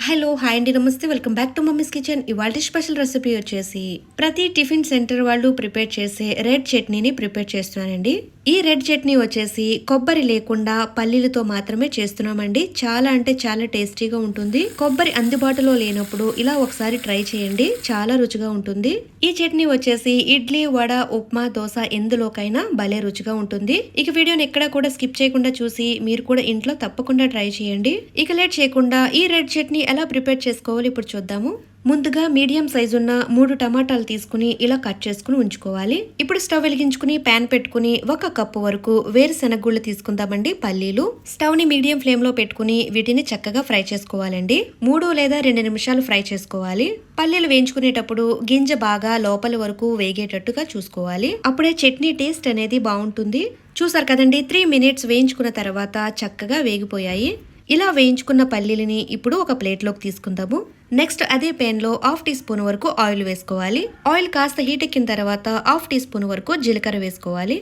Hello hi అండి నమస్తే welcome back to mummies kitchen. ఇవాళ స్పెషల్ రెసిపీ వచ్చేసి ప్రతి టిఫిన్ సెంటర్ వాళ్ళు ప్రిపేర్ చేసే రెడ్ చట్నీని ప్రిపేర్ చేస్తున్నానండి. ఈ రెడ్ చట్నీ వచ్చేసి కొబ్బరి లేకుండా పల్లీలతో మాత్రమే చేస్తున్నామండి. చాలా అంటే చాలా టేస్టీగా ఉంటుంది. కొబ్బరి అందుబాటులో లేనప్పుడు ఇలా ఒకసారి ట్రై చేయండి, చాలా రుచిగా ఉంటుంది. ఈ చట్నీ వచ్చేసి ఇడ్లీ, వడ, ఉప్మా, దోశ ఎందులోకైనా భలే రుచిగా ఉంటుంది. ఇక వీడియోని ఎక్కడా కూడా స్కిప్ చేయకుండా చూసి మీరు కూడా ఇంట్లో తప్పకుండా ట్రై చేయండి. ఇక లేట్ చేయకుండా ఈ రెడ్ చట్నీ ఎలా ప్రిపేర్ చేసుకోవాలి ఇప్పుడు చూద్దాము. ముందుగా మీడియం సైజు ఉన్న 3 టమాటాలు తీసుకుని ఇలా కట్ చేసుకుని ఉంచుకోవాలి. ఇప్పుడు స్టవ్ వెలిగించుకుని ప్యాన్ పెట్టుకుని 1 కప్పు వరకు వేరుశెనగ గుళ్ళు తీసుకుందామండి. పల్లీలు స్టవ్ ని మీడియం ఫ్లేమ్ లో పెట్టుకుని వీటిని చక్కగా ఫ్రై చేసుకోవాలండి. 3 లేదా 2 నిమిషాలు ఫ్రై చేసుకోవాలి. పల్లీలు వేయించుకునేటప్పుడు గింజ బాగా లోపల వరకు వేగేటట్టుగా చూసుకోవాలి. అప్పుడే చట్నీ టేస్ట్ అనేది బాగుంటుంది. చూసారు కదండి, 3 మినిట్స్ వేయించుకున్న తర్వాత చక్కగా వేగిపోయాయి. ఇలా వేయించుకున్న పల్లీలని ఇప్పుడు ఒక ప్లేట్లోకి తీసుకుందాము. నెక్స్ట్ అదే పెన్ లో 1/2 టీ స్పూన్ వరకు ఆయిల్ వేసుకోవాలి. ఆయిల్ కాస్త హీట్ ఎక్కిన తర్వాత 1/2 టీ స్పూన్ వరకు జీలకర్ర వేసుకోవాలి.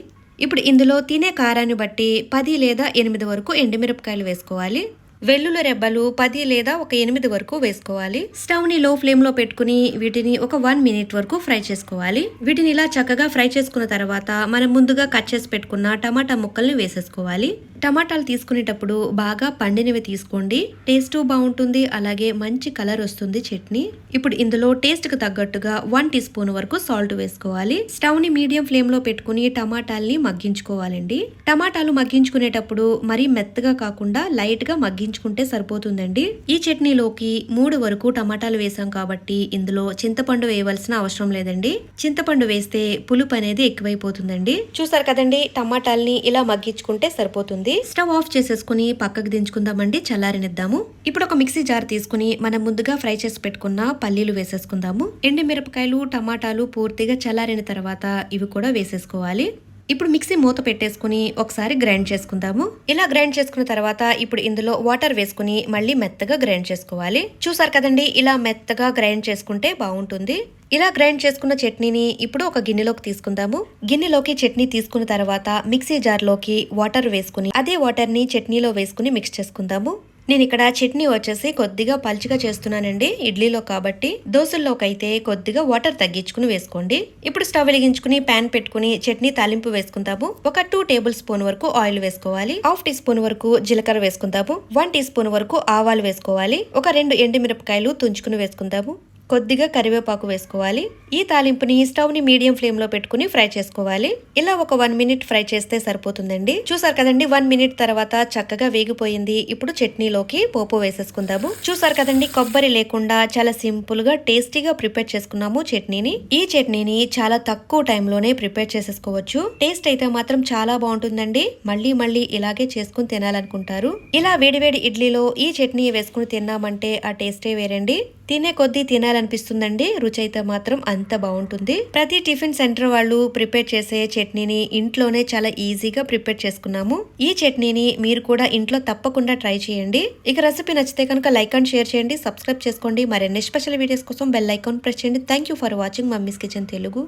ఇప్పుడు ఇందులో తినే కారాన్ని బట్టి 10 లేదా 8 వరకు ఎండుమిరపకాయలు వేసుకోవాలి. వెల్లుల్లి రెబ్బలు 10 లేదా ఒక 8 వరకు వేసుకోవాలి. స్టవ్ ని లో ఫ్లేమ్ లో పెట్టుకుని వీటిని ఒక 1 మినిట్ వరకు ఫ్రై చేసుకోవాలి. వీటిని ఇలా చక్కగా ఫ్రై చేసుకున్న తర్వాత మనం ముందుగా కట్ చేసి పెట్టుకున్న టమాటా ముక్కల్ని వేసేసుకోవాలి. టమాటాలు తీసుకునేటప్పుడు బాగా పండినవి తీసుకోండి, టేస్ట్ బాగుంటుంది, అలాగే మంచి కలర్ వస్తుంది చట్నీ. ఇప్పుడు ఇందులో టేస్ట్ కు తగ్గట్టుగా 1 టీ స్పూన్ వరకు సాల్ట్ వేసుకోవాలి. స్టవ్ ని మీడియం ఫ్లేమ్ లో పెట్టుకుని టమాటాల్ని మగ్గించుకోవాలండి. టమాటాలు మగ్గించుకునేటప్పుడు మరీ మెత్తగా కాకుండా లైట్ గా మగ్గించుకుంటే సరిపోతుందండి. ఈ చట్నీలోకి 3 వరకు టమాటాలు వేసాం కాబట్టి ఇందులో చింతపండు వేయవలసిన అవసరం లేదండి. చింతపండు వేస్తే పులుపు అనేది ఎక్కువైపోతుందండి. చూసారు కదండి, టమాటాల్ని ఇలా మగ్గించుకుంటే సరిపోతుంది. స్టవ్ ఆఫ్ చేసేసుకుని పక్కకు దించుకుందామండి, చల్లారనిద్దాము. ఇప్పుడు ఒక మిక్సీ జార్ తీసుకుని మనం ముందుగా ఫ్రై చేసి పెట్టుకున్న పల్లీలు వేసేసుకుందాము. ఎండు మిరపకాయలు, టమాటాలు పూర్తిగా చల్లారిన తర్వాత ఇవి కూడా వేసేసుకోవాలి. ఇప్పుడు మిక్సీ మూత పెట్టేసుకుని ఒకసారి గ్రైండ్ చేసుకుందాము. ఇలా గ్రైండ్ చేసుకున్న తర్వాత ఇప్పుడు ఇందులో వాటర్ వేసుకుని మళ్ళీ మెత్తగా గ్రైండ్ చేసుకోవాలి. చూసారు కదండి, ఇలా మెత్తగా గ్రైండ్ చేసుకుంటే బాగుంటుంది. ఇలా గ్రైండ్ చేసుకున్న చట్నీని ఇప్పుడు ఒక గిన్నెలోకి తీసుకుందాము. గిన్నెలోకి చట్నీ తీసుకున్న తర్వాత మిక్సీ జార్లోకి వాటర్ వేసుకుని అదే వాటర్ ని చట్నీలో వేసుకుని మిక్స్ చేసుకుందాము. నేను ఇక్కడ చట్నీ వచ్చేసి కొద్దిగా పల్చగా చేస్తున్నానండి, ఇడ్లీలో కాబట్టి. దోశల్లోకైతే కొద్దిగా వాటర్ తగ్గించుకుని వేసుకోండి. ఇప్పుడు స్టవ్ వెలిగించుకుని ప్యాన్ పెట్టుకుని చట్నీ తాలింపు వేసుకుందాము. ఒక 2 టేబుల్ స్పూన్ వరకు ఆయిల్ వేసుకోవాలి. 1/2 టీ స్పూన్ వరకు జీలకర్ర వేసుకుందాము. 1 టీ స్పూన్ వరకు ఆవాలు వేసుకోవాలి. ఒక 2 ఎండుమిరపకాయలు తుంచుకుని వేసుకుందాము. కొద్దిగా కరివేపాకు వేసుకోవాలి. ఈ తాలింపుని స్టవ్ ని మీడియం ఫ్లేమ్ లో పెట్టుకుని ఫ్రై చేసుకోవాలి. ఇలా ఒక 1 మినిట్ ఫ్రై చేస్తే సరిపోతుందండి. చూసారు కదండి, 1 మినిట్ తర్వాత చక్కగా వేగిపోయింది. ఇప్పుడు చట్నీలోకి పోపు వేసేసుకుందాము. చూసారు కదండి, కొబ్బరి లేకుండా చాలా సింపుల్ గా టేస్టీగా ప్రిపేర్ చేసుకున్నాము చట్నీని. ఈ చట్నీని చాలా తక్కువ టైంలోనే ప్రిపేర్ చేసేసుకోవచ్చు. టేస్ట్ అయితే మాత్రం చాలా బాగుంటుందండి. మళ్ళీ మళ్ళీ ఇలాగే చేసుకుని తినాలనుకుంటారు. ఇలా వేడివేడి ఇడ్లీలో ఈ చట్నీ వేసుకుని తిన్నామంటే ఆ టేస్టే వేరండి. తినే కొద్దీ తినాలనిపిస్తుందండి. రుచి అయితే మాత్రం అంత బాగుంటుంది. ప్రతి టిఫిన్ సెంటర్ వాళ్ళు ప్రిపేర్ చేసే చట్నీని ఇంట్లోనే చాలా ఈజీగా ప్రిపేర్ చేసుకున్నాము. ఈ చట్నీని మీరు కూడా ఇంట్లో తప్పకుండా ట్రై చేయండి. ఇక రెసిపీ నచ్చితే కనుక లైక్ అండ్ షేర్ చేయండి, సబ్స్క్రైబ్ చేసుకోండి. మరిన్ని స్పెషల్ వీడియోస్ కోసం బెల్ ఐకాన్ ప్రెస్ చేయండి. Thank you for watching mummies kitchen Telugu.